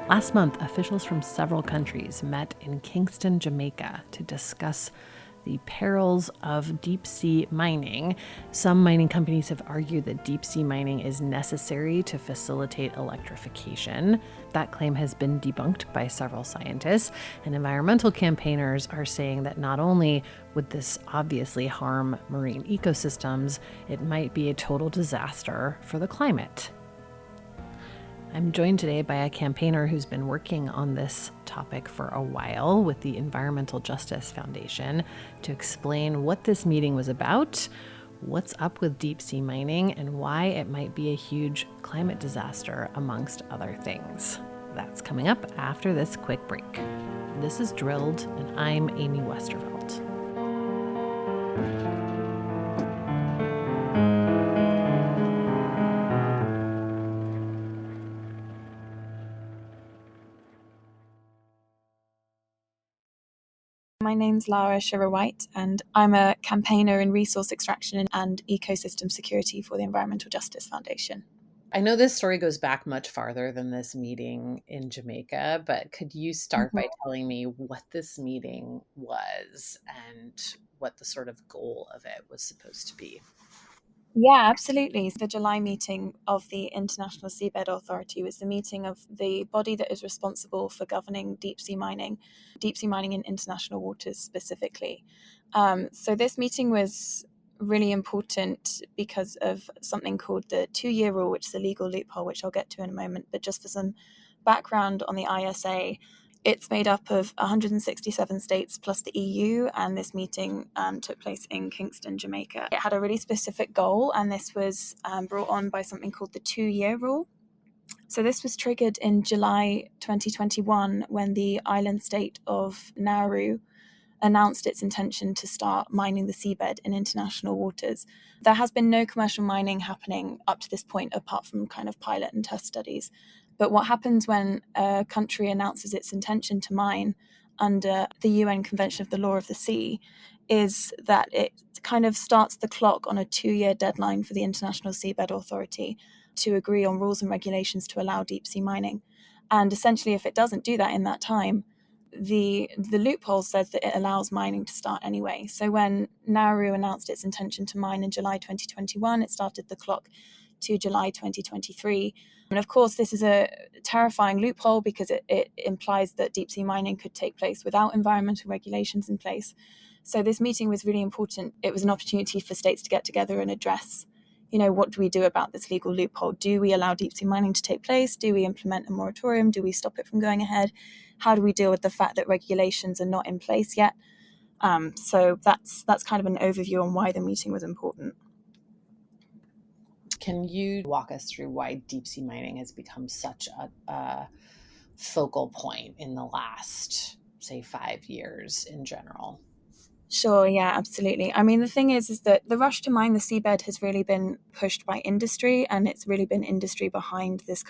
Last month, officials from several countries met in Kingston, Jamaica to discuss the perils of deep-sea mining. Some mining companies have argued that deep-sea mining is necessary to facilitate electrification. That claim has been debunked by several scientists, and environmental campaigners are saying that not only would this obviously harm marine ecosystems, it might be a total disaster for the climate. I'm joined today by a campaigner who's been working on this topic for a while with the Environmental Justice Foundation to explain what this meeting was about, what's up with deep sea mining, and why it might be a huge climate disaster, amongst other things. That's coming up after this quick break. This is Drilled, and I'm Amy Westervelt. My name's Lara Shirer-White, and I'm a campaigner in resource extraction and ecosystem security for the Environmental Justice Foundation. I know this story goes back much farther than this meeting in Jamaica, but could you start by telling me what this meeting was and what the sort of goal of it was supposed to be? Yeah, absolutely. The July meeting of the International Seabed Authority was the meeting of the body that is responsible for governing deep sea mining in international waters specifically. So this meeting was really important because of something called the 2-year rule, which is a legal loophole, which I'll get to in a moment. But just for some background on the ISA, it's made up of 167 states plus the EU, and this meeting took place in Kingston, Jamaica. It had a really specific goal, and this was brought on by something called the 2-year rule. So this was triggered in July 2021 when the island state of Nauru announced its intention to start mining the seabed in international waters. There has been no commercial mining happening up to this point, apart from kind of pilot and test studies. But what happens when a country announces its intention to mine under the UN Convention of the Law of the Sea is that it kind of starts the clock on a 2-year deadline for the International Seabed Authority to agree on rules and regulations to allow deep sea mining. And essentially, if it doesn't do that in that time, the loophole says that it allows mining to start anyway. So when Nauru announced its intention to mine in July 2021, it started the clock to July 2023. And of course, this is a terrifying loophole because it implies that deep sea mining could take place without environmental regulations in place. So this meeting was really important. It was an opportunity for states to get together and address, what do we do about this legal loophole? Do we allow deep sea mining to take place? Do we implement a moratorium? Do we stop it from going ahead? How do we deal with the fact that regulations are not in place yet? So that's kind of an overview on why the meeting was important. Can you walk us through why deep sea mining has become such a focal point in the last, say, 5 years in general? Sure, yeah, absolutely. I mean, the thing is that the rush to mine the seabed has really been pushed by industry, and it's really been industry behind this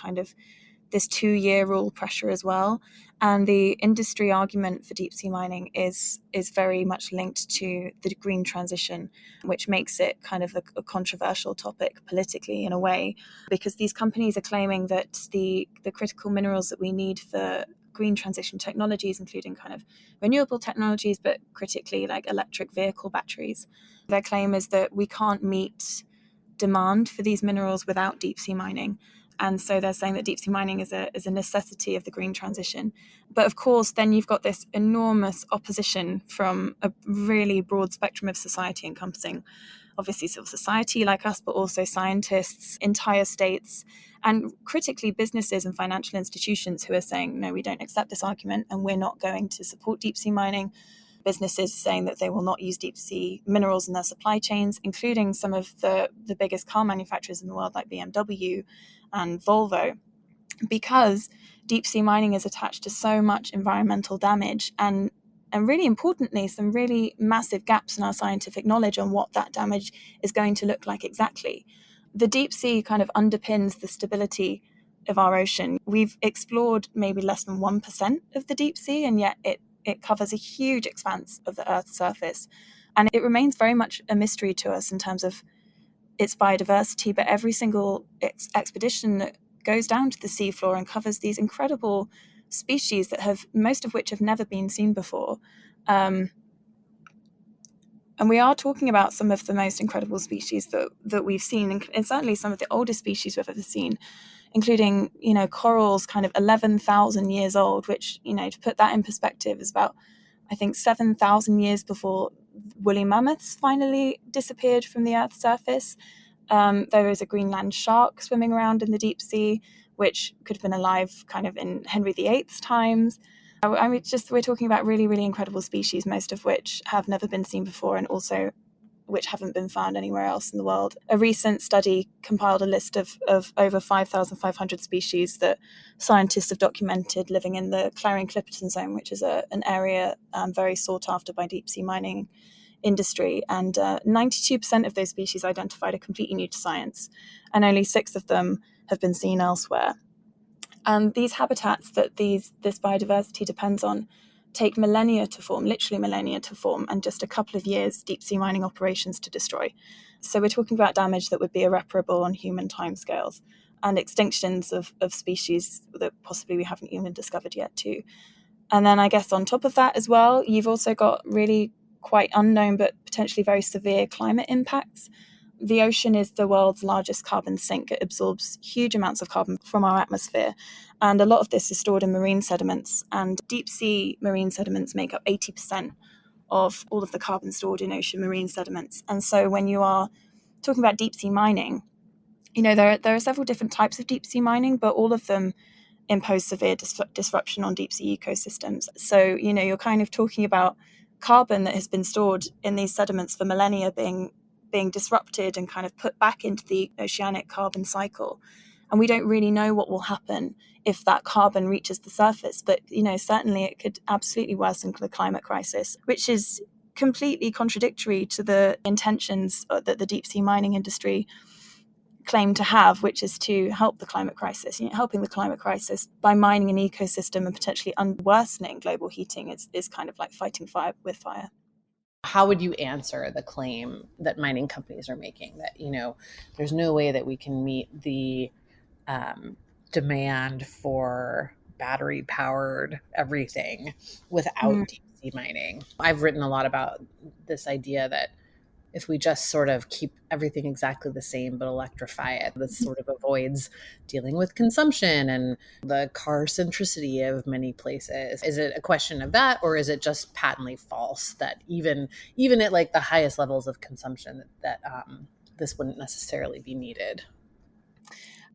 2-year rule pressure as well. And the industry argument for deep sea mining is very much linked to the green transition, which makes it kind of a controversial topic politically in a way, because these companies are claiming that the critical minerals that we need for green transition technologies, including kind of renewable technologies, but critically like electric vehicle batteries. Their claim is that we can't meet demand for these minerals without deep sea mining. And so they're saying that deep sea mining is a necessity of the green transition. But of course, then you've got this enormous opposition from a really broad spectrum of society, encompassing obviously civil society like us, but also scientists, entire states, and critically businesses and financial institutions who are saying, no, we don't accept this argument and we're not going to support deep sea mining. Businesses saying that they will not use deep sea minerals in their supply chains, including some of the biggest car manufacturers in the world like BMW and Volvo, because deep sea mining is attached to so much environmental damage and really importantly, some really massive gaps in our scientific knowledge on what that damage is going to look like exactly. The deep sea kind of underpins the stability of our ocean. We've explored maybe less than 1% of the deep sea, and yet it covers a huge expanse of the Earth's surface. And it remains very much a mystery to us in terms of its biodiversity, but every single expedition that goes down to the seafloor and covers these incredible species that most of which have never been seen before. And we are talking about some of the most incredible species that we've seen, and certainly some of the oldest species we've ever seen, including, corals kind of 11,000 years old, which, to put that in perspective, is about, I think, 7,000 years before woolly mammoths finally disappeared from the Earth's surface. There is a Greenland shark swimming around in the deep sea, which could have been alive kind of in Henry VIII's times. I mean, we're talking about really, really incredible species, most of which have never been seen before and also which haven't been found anywhere else in the world. A recent study compiled a list of over 5,500 species that scientists have documented living in the Clarion-Clipperton Zone, which is an area very sought after by deep sea mining industry. And 92% of those species identified are completely new to science, and only 6 of them have been seen elsewhere. And these habitats that this biodiversity depends on take millennia to form, literally millennia to form, and just a couple of years deep sea mining operations to destroy. So we're talking about damage that would be irreparable on human timescales, and extinctions of species that possibly we haven't even discovered yet too. And then I guess on top of that as well, you've also got really quite unknown but potentially very severe climate impacts. The ocean is the world's largest carbon sink. It absorbs huge amounts of carbon from our atmosphere, and a lot of this is stored in marine sediments, and deep sea marine sediments make up 80% of all of the carbon stored in ocean marine sediments. And so when you are talking about deep sea mining, there are several different types of deep sea mining, but all of them impose severe disruption on deep sea ecosystems. So, you're kind of talking about carbon that has been stored in these sediments for millennia being disrupted and kind of put back into the oceanic carbon cycle. And we don't really know what will happen if that carbon reaches the surface. But, certainly it could absolutely worsen the climate crisis, which is completely contradictory to the intentions that the deep sea mining industry claim to have, which is to help the climate crisis. Helping the climate crisis by mining an ecosystem and potentially worsening global heating is kind of like fighting fire with fire. How would you answer the claim that mining companies are making that, there's no way that we can meet the demand for battery powered everything without deep sea mining? I've written a lot about this idea that if we just sort of keep everything exactly the same but electrify it, this sort of avoids dealing with consumption and the car centricity of many places. Is it a question of that, or is it just patently false that even at like the highest levels of consumption that this wouldn't necessarily be needed?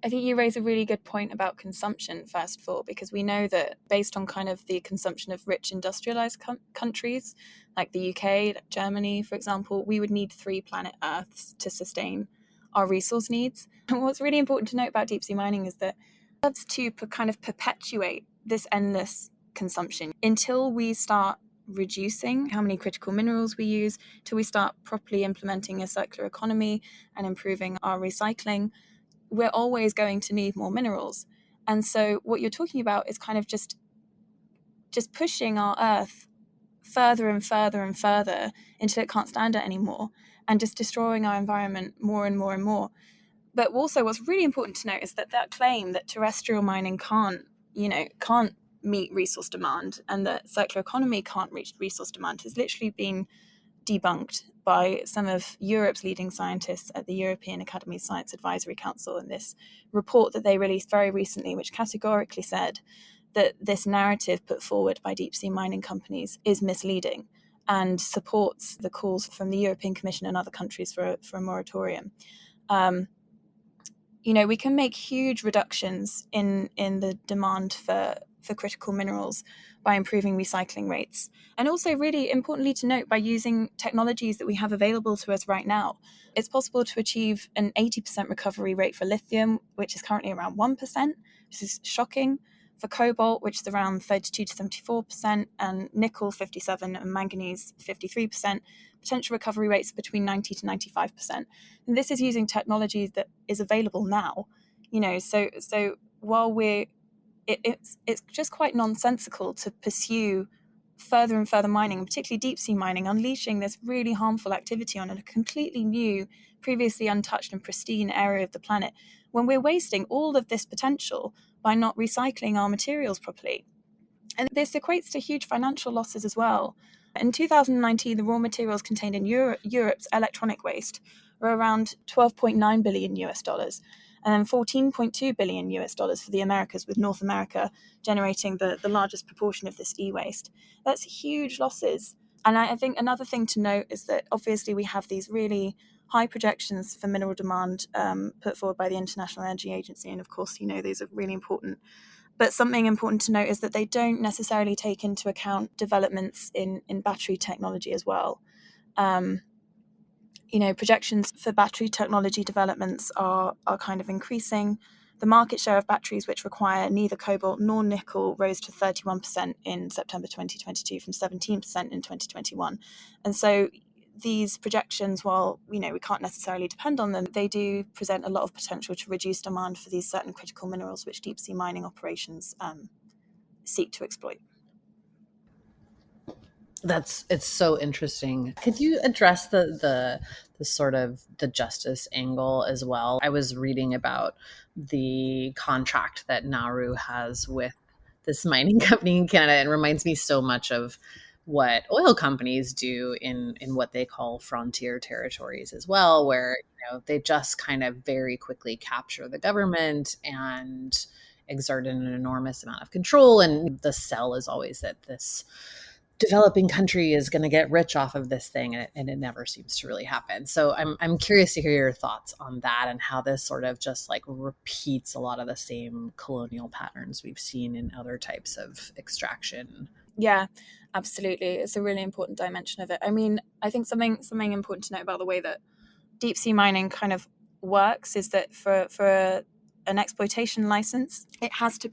I think you raise a really good point about consumption, first of all, because we know that based on kind of the consumption of rich industrialized countries, like the UK, like Germany, for example, we would need 3 planet Earths to sustain our resource needs. And what's really important to note about deep sea mining is that it serves to kind of perpetuate this endless consumption until we start reducing how many critical minerals we use, till we start properly implementing a circular economy and improving our recycling. We're always going to need more minerals. And so what you're talking about is kind of just pushing our Earth further and further and further until it can't stand it anymore, and just destroying our environment more and more and more. But also what's really important to note is that claim that terrestrial mining can't meet resource demand and that circular economy can't reach resource demand has literally been debunked by some of Europe's leading scientists at the European Academy of Science Advisory Council in this report that they released very recently, which categorically said that this narrative put forward by deep sea mining companies is misleading and supports the calls from the European Commission and other countries for a moratorium. We can make huge reductions in the demand for critical minerals by improving recycling rates. And also, really importantly to note, by using technologies that we have available to us right now, it's possible to achieve an 80% recovery rate for lithium, which is currently around 1%, which is shocking. For cobalt, which is around 32 to 74%, and nickel 57%, and manganese 53%, potential recovery rates are between 90 to 95%. And this is using technology that is available now. So while it's just quite nonsensical to pursue further and further mining, and particularly deep sea mining, unleashing this really harmful activity on a completely new, previously untouched and pristine area of the planet, when we're wasting all of this potential by not recycling our materials properly. And this equates to huge financial losses as well. In 2019, the raw materials contained in Europe's electronic waste were around 12.9 billion US dollars, and then 14.2 billion US dollars for the Americas, with North America generating the largest proportion of this e-waste. That's huge losses. And I think another thing to note is that obviously we have these really high projections for mineral demand put forward by the International Energy Agency. And of course, these are really important. But something important to note is that they don't necessarily take into account developments in battery technology as well. Projections for battery technology developments are kind of increasing. The market share of batteries which require neither cobalt nor nickel rose to 31% in September 2022 from 17% in 2021. And so these projections, while we can't necessarily depend on them, they do present a lot of potential to reduce demand for these certain critical minerals which deep sea mining operations seek to exploit. It's so interesting. Could you address the sort of the justice angle as well? I was reading about the contract that Nauru has with this mining company in Canada. It reminds me so much of what oil companies do in what they call frontier territories as well, where they just kind of very quickly capture the government and exert an enormous amount of control. And the sell is always that this developing country is going to get rich off of this thing, and it never seems to really happen. So I'm curious to hear your thoughts on that and how this sort of just like repeats a lot of the same colonial patterns we've seen in other types of extraction. Yeah, absolutely. It's a really important dimension of it. I mean, I think something important to note about the way that deep sea mining kind of works is that for an exploitation license, it has to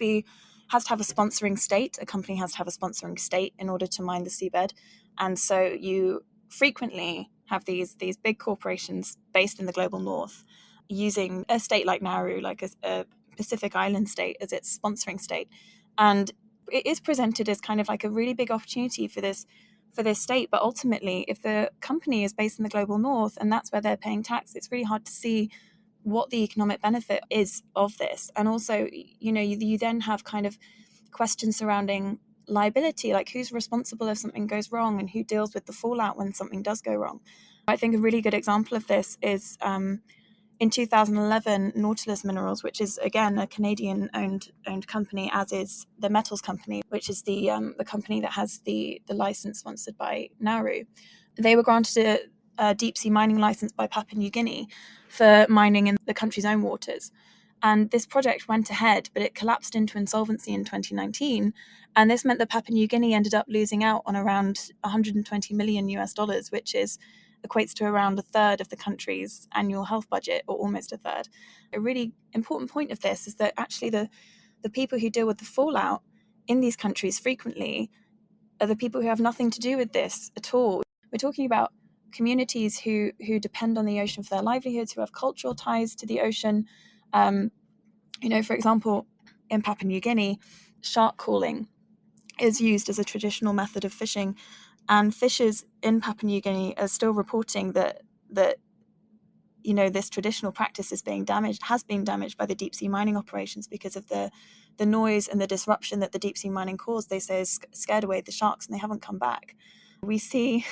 have a sponsoring state. A company has to have a sponsoring state in order to mine the seabed. And so you frequently have these big corporations based in the global north using a state like Nauru, like a Pacific island state, as its sponsoring state. And it is presented as kind of like a really big opportunity for this state. But ultimately, if the company is based in the global north and that's where they're paying tax, it's really hard to see what the economic benefit is of this. And also, you then have kind of questions surrounding liability, like who's responsible if something goes wrong and who deals with the fallout when something does go wrong. I think a really good example of this is in 2011, Nautilus Minerals, which is again a Canadian-owned company, as is the Metals Company, which is the company that has the license sponsored by Nauru. They were granted a deep sea mining license by Papua New Guinea for mining in the country's own waters. And this project went ahead, but it collapsed into insolvency in 2019. And this meant that Papua New Guinea ended up losing out on around 120 million US dollars, which equates to around a third of the country's annual health budget, or almost a third. A really important point of this is that actually the people who deal with the fallout in these countries frequently are the people who have nothing to do with this at all. We're talking about communities who depend on the ocean for their livelihoods, who have cultural ties to the ocean. For example, in Papua New Guinea, shark calling is used as a traditional method of fishing, and fishers in Papua New Guinea are still reporting that this traditional practice has been damaged by the deep sea mining operations because of the noise and the disruption that the deep sea mining caused. They say has scared away the sharks, and they haven't come back. We see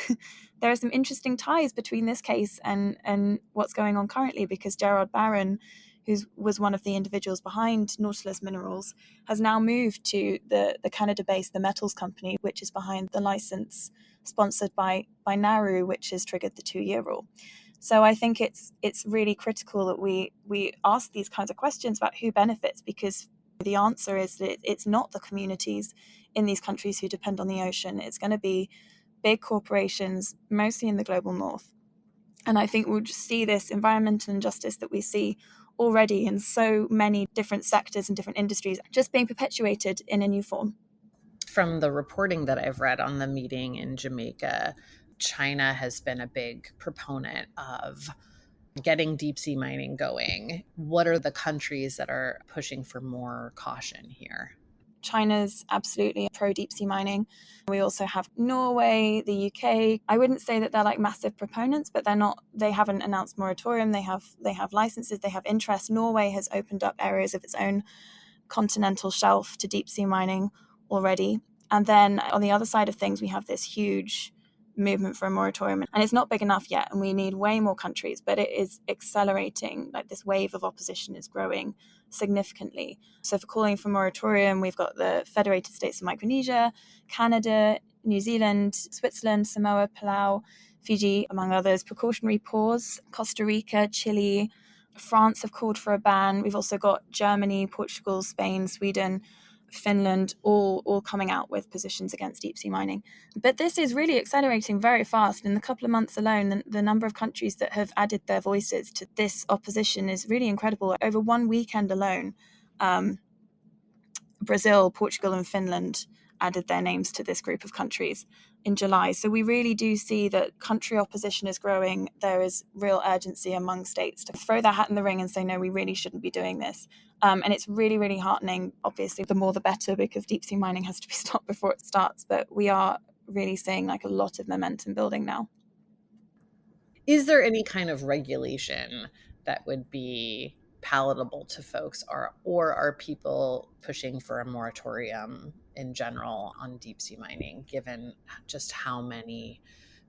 there are some interesting ties between this case and what's going on currently, because Gerard Barron, who was one of the individuals behind Nautilus Minerals, has now moved to the Canada-based The Metals Company, which is behind the license sponsored by Nauru, which has triggered the 2-year rule. So I think it's really critical that we ask these kinds of questions about who benefits, because the answer is that it's not the communities in these countries who depend on the ocean. It's going to be big corporations, mostly in the global north. And I think we'll just see this environmental injustice that we see already in so many different sectors and different industries just being perpetuated in a new form. From the reporting that I've read on the meeting in Jamaica, China has been a big proponent of getting deep sea mining going. What are the countries that are pushing for more caution here? China's absolutely pro deep sea mining. We also have Norway, the UK. I wouldn't say that they're like massive proponents, but they haven't announced moratorium. They have licenses, they have interest. Norway has opened up areas of its own continental shelf to deep sea mining already. And then on the other side of things, we have this huge movement for a moratorium, and it's not big enough yet, and we need way more countries, but it is accelerating. Like, this wave of opposition is growing significantly. So for calling for moratorium, we've got the Federated States of Micronesia, Canada, New Zealand, Switzerland, Samoa, Palau, Fiji, among others. Precautionary pause, Costa Rica, Chile, France have called for a ban. We've also got Germany, Portugal, Spain, Sweden, Finland, all coming out with positions against deep sea mining. But this is really accelerating very fast. In a couple of months alone, the number of countries that have added their voices to this opposition is really incredible. Over one weekend alone, Brazil, Portugal, and Finland added their names to this group of countries in July. So we really do see that country opposition is growing. There is real urgency among states to throw their hat in the ring and say, no, we really shouldn't be doing this. And it's really, really heartening. Obviously, the more the better, because deep sea mining has to be stopped before it starts. But we are really seeing like a lot of momentum building now. Is there any kind of regulation that would be palatable to folks, or are people pushing for a moratorium in general on deep sea mining, given just how many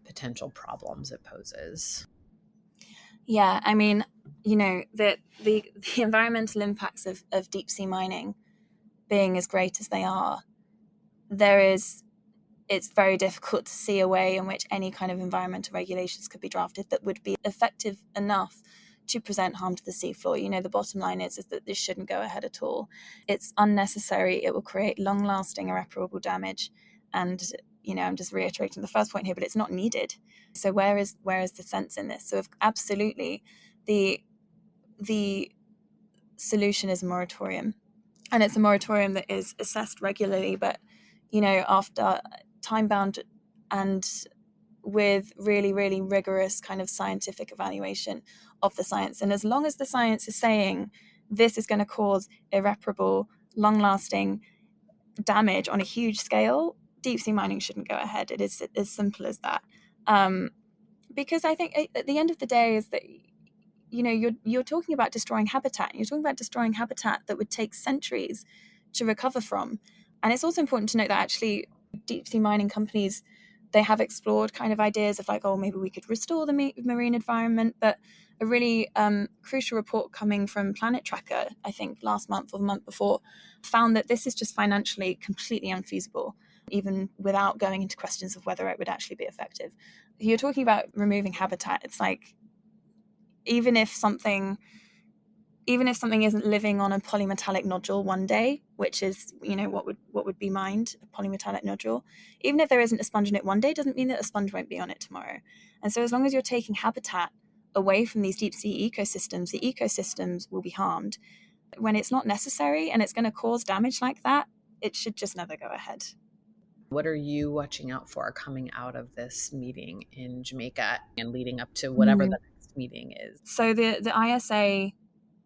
potential problems it poses? Yeah, I mean, the environmental impacts of deep sea mining being as great as they are, it's very difficult to see a way in which any kind of environmental regulations could be drafted that would be effective enough to present harm to the seafloor. The bottom line is that this shouldn't go ahead at all. It's unnecessary. It will create long-lasting, irreparable damage. And, I'm just reiterating the first point here, but it's not needed. So where is the sense in this? So absolutely, the solution is a moratorium. And it's a moratorium that is assessed regularly, but, after time-bound and with really, really rigorous kind of scientific evaluation of the science. And as long as the science is saying this is going to cause irreparable, long-lasting damage on a huge scale, deep sea mining shouldn't go ahead. It is as simple as that. Because I think at the end of the day is that you're talking about destroying habitat. You're talking about destroying habitat that would take centuries to recover from. And it's also important to note that actually deep sea mining companies, they have explored kind of ideas of like, oh, maybe we could restore the marine environment. But a really crucial report coming from Planet Tracker, I think last month or the month before, found that this is just financially completely unfeasible, even without going into questions of whether it would actually be effective. You're talking about removing habitat. It's like, even if something isn't living on a polymetallic nodule one day, which is, what would be mined, a polymetallic nodule, even if there isn't a sponge in it one day, doesn't mean that a sponge won't be on it tomorrow. And so as long as you're taking habitat away from these deep sea ecosystems, the ecosystems will be harmed. When it's not necessary and it's going to cause damage like that, it should just never go ahead. What are you watching out for coming out of this meeting in Jamaica and leading up to whatever the next meeting is? So the ISA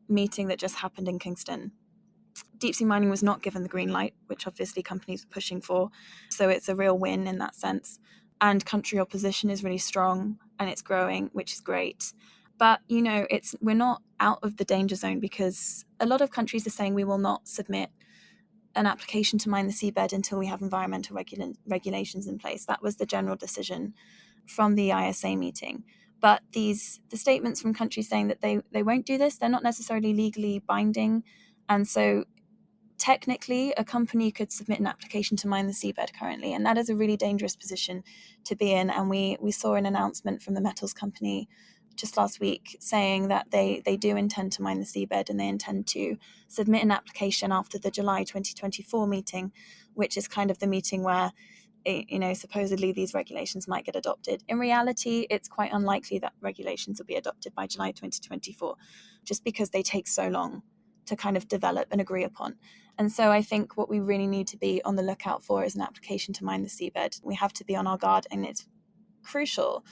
meeting that just happened in Kingston, deep sea mining was not given the green light, which obviously companies were pushing for. So it's a real win in that sense. And country opposition is really strong and it's growing, which is great. But, we're not out of the danger zone, because a lot of countries are saying we will not submit an application to mine the seabed until we have environmental regulations in place. That was the general decision from the ISA meeting. But the statements from countries saying that they won't do this, they're not necessarily legally binding. And so technically, a company could submit an application to mine the seabed currently, and that is a really dangerous position to be in. And we saw an announcement from the metals company just last week saying that they do intend to mine the seabed, and they intend to submit an application after the July 2024 meeting, which is kind of the meeting where supposedly these regulations might get adopted. In reality, it's quite unlikely that regulations will be adopted by July 2024, just because they take so long to kind of develop and agree upon. And so I think what we really need to be on the lookout for is an application to mine the seabed. We have to be on our guard, and it's crucial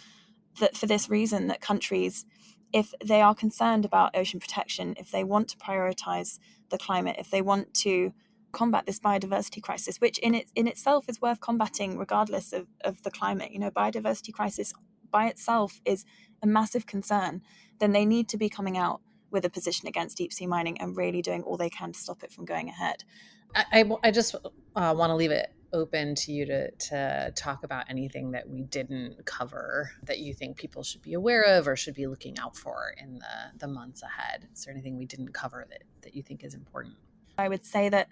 that for this reason that countries, if they are concerned about ocean protection, if they want to prioritize the climate, if they want to combat this biodiversity crisis, which in itself is worth combating regardless of the climate. Biodiversity crisis by itself is a massive concern. Then they need to be coming out with a position against deep sea mining and really doing all they can to stop it from going ahead. I just want to leave it open to you to talk about anything that we didn't cover that you think people should be aware of or should be looking out for in the months ahead. Is there anything we didn't cover that you think is important? I would say that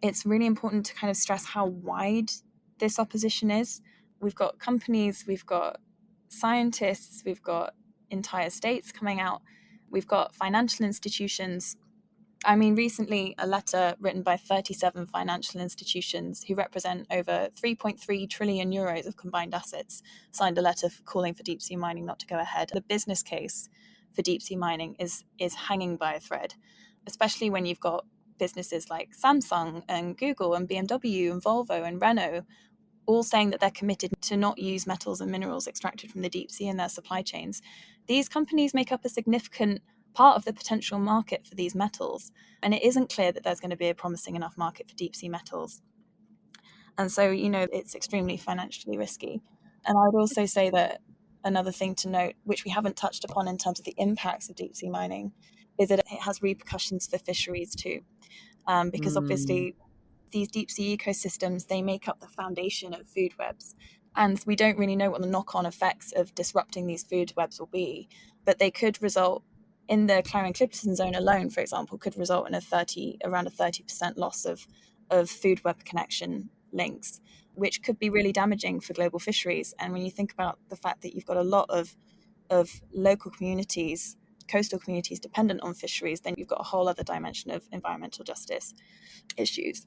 it's really important to kind of stress how wide this opposition is. We've got companies, we've got scientists, we've got entire states coming out, we've got financial institutions. I mean, recently, a letter written by 37 financial institutions who represent over 3.3 trillion euros of combined assets signed a letter calling for deep sea mining not to go ahead. The business case for deep sea mining is hanging by a thread, especially when you've got businesses like Samsung and Google and BMW and Volvo and Renault all saying that they're committed to not use metals and minerals extracted from the deep sea in their supply chains. These companies make up a significant part of the potential market for these metals, and it isn't clear that there's going to be a promising enough market for deep sea metals. And so, it's extremely financially risky. And I would also say that another thing to note, which we haven't touched upon in terms of the impacts of deep sea mining, is that it has repercussions for fisheries too. Because obviously these deep sea ecosystems, they make up the foundation of food webs. And we don't really know what the knock-on effects of disrupting these food webs will be, but they could result in the Clarion-Clipperton zone alone, for example, could result in around a 30% loss of food web connection links, which could be really damaging for global fisheries. And when you think about the fact that you've got a lot of local communities, coastal communities dependent on fisheries, then you've got a whole other dimension of environmental justice issues.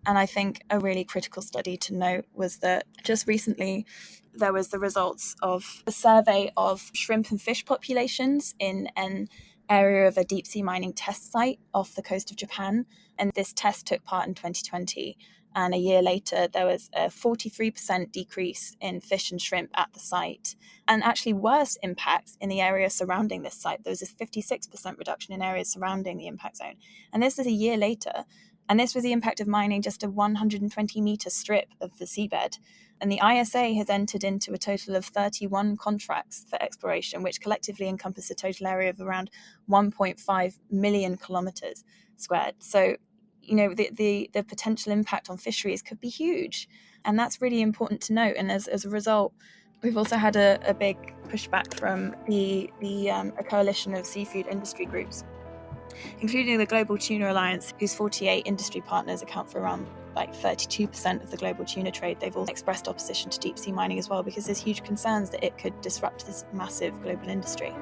And I think a really critical study to note was that just recently there was the results of a survey of shrimp and fish populations in an area of a deep sea mining test site off the coast of Japan. And this test took part in 2020. And a year later, there was a 43% decrease in fish and shrimp at the site, and actually worse impacts in the area surrounding this site. There was a 56% reduction in areas surrounding the impact zone. And this is a year later. And this was the impact of mining just a 120-meter strip of the seabed. And the ISA has entered into a total of 31 contracts for exploration, which collectively encompass a total area of around 1.5 million kilometers squared. So, the potential impact on fisheries could be huge. And that's really important to note. And as a result, we've also had a big pushback from a coalition of seafood industry groups, including the Global Tuna Alliance, whose 48 industry partners account for around 32% of the global tuna trade. They've all expressed opposition to deep sea mining as well, because there's huge concerns that it could disrupt this massive global industry.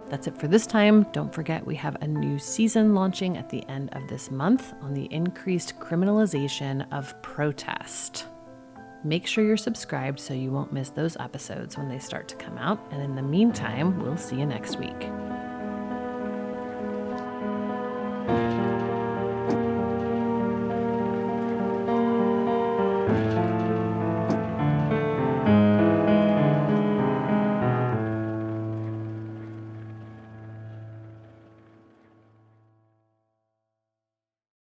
That's it for this time. Don't forget, we have a new season launching at the end of this month on the increased criminalization of protest. Make sure you're subscribed so you won't miss those episodes when they start to come out. And in the meantime, we'll see you next week.